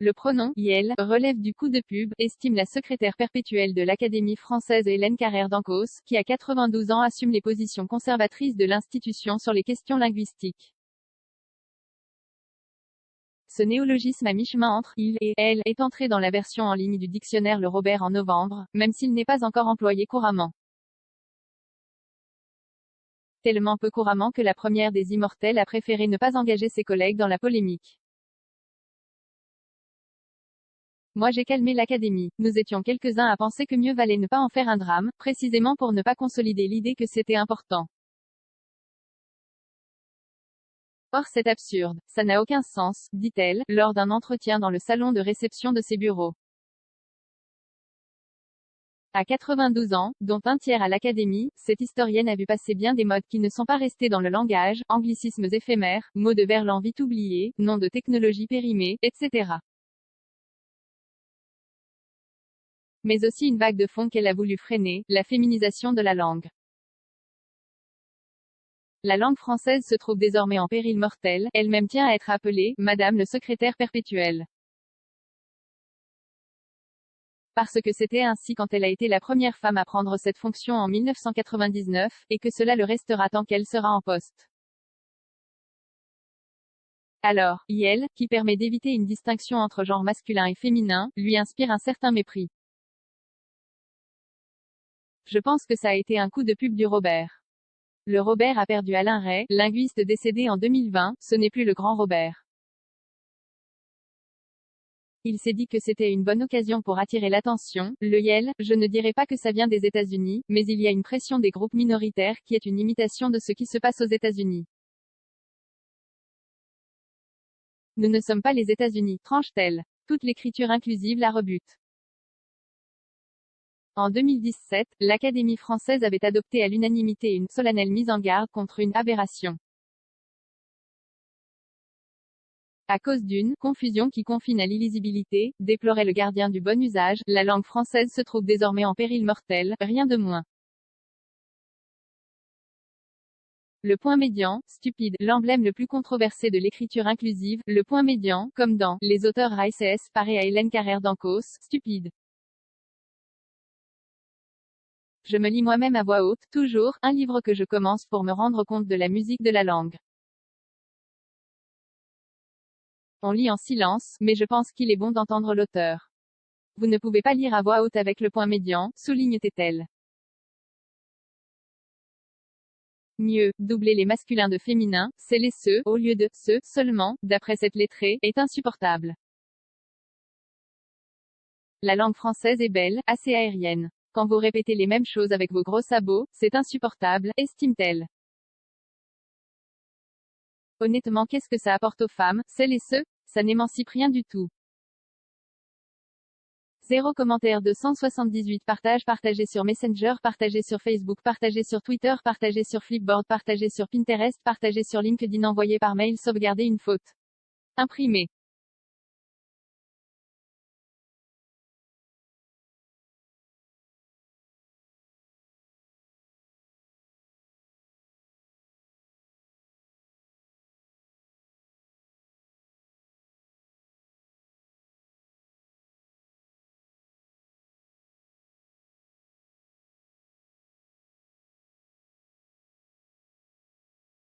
Le pronom « iel » relève du coup de pub, estime la secrétaire perpétuelle de l'Académie française Hélène Carrère d'Ancos, qui à 92 ans assume les positions conservatrices de l'institution sur les questions linguistiques. Ce néologisme à mi-chemin entre « il » et « elle » est entré dans la version en ligne du dictionnaire Le Robert en novembre, même s'il n'est pas encore employé couramment. Tellement peu couramment que la première des immortelles a préféré ne pas engager ses collègues dans la polémique. Moi j'ai calmé l'Académie. Nous étions quelques-uns à penser que mieux valait ne pas en faire un drame, précisément pour ne pas consolider l'idée que c'était important. Or c'est absurde, ça n'a aucun sens, dit-elle, lors d'un entretien dans le salon de réception de ses bureaux. À 92 ans, dont un tiers à l'Académie, cette historienne a vu passer bien des modes qui ne sont pas restés dans le langage, anglicismes éphémères, mots de verlan vite oubliés, noms de technologies périmés, etc. Mais aussi une vague de fond qu'elle a voulu freiner, la féminisation de la langue. La langue française se trouve désormais en péril mortel, elle-même tient à être appelée « Madame le secrétaire perpétuel ». Parce que c'était ainsi quand elle a été la première femme à prendre cette fonction en 1999, et que cela le restera tant qu'elle sera en poste. Alors, iel, qui permet d'éviter une distinction entre genre masculin et féminin, lui inspire un certain mépris. Je pense que ça a été un coup de pub du Robert. Le Robert a perdu Alain Ray, linguiste décédé en 2020, ce n'est plus le grand Robert. Il s'est dit que c'était une bonne occasion pour attirer l'attention. Le iel, je ne dirais pas que ça vient des États-Unis, mais il y a une pression des groupes minoritaires qui est une imitation de ce qui se passe aux États-Unis. Nous ne sommes pas les États-Unis, tranche-t-elle. Toute l'écriture inclusive la rebute. En 2017, l'Académie française avait adopté à l'unanimité une solennelle mise en garde contre une aberration. À cause d'une confusion qui confine à l'illisibilité, déplorait le gardien du bon usage, la langue française se trouve désormais en péril mortel, rien de moins. Le point médian, stupide, l'emblème le plus controversé de l'écriture inclusive, le point médian, comme dans Les auteurs RACS, paraît à Hélène Carrère d'Ancos, stupide. Je me lis moi-même à voix haute, toujours, un livre que je commence pour me rendre compte de la musique de la langue. On lit en silence, mais je pense qu'il est bon d'entendre l'auteur. Vous ne pouvez pas lire à voix haute avec le point médian, souligne-t-elle. Mieux, doubler les masculins de féminin, c'est les ce, au lieu de ce, seulement, d'après cette lettrée, est insupportable. La langue française est belle, assez aérienne. Quand vous répétez les mêmes choses avec vos gros sabots, c'est insupportable, estime-t-elle. Honnêtement, qu'est-ce que ça apporte aux femmes, c'est les ce? Ça n'émancipe rien du tout. 0 commentaire 278 partage partagé sur Messenger, partagé sur Facebook, partagé sur Twitter, partagé sur Flipboard, partagé sur Pinterest, partagé sur LinkedIn, envoyé par mail, sauvegarder une faute. Imprimé.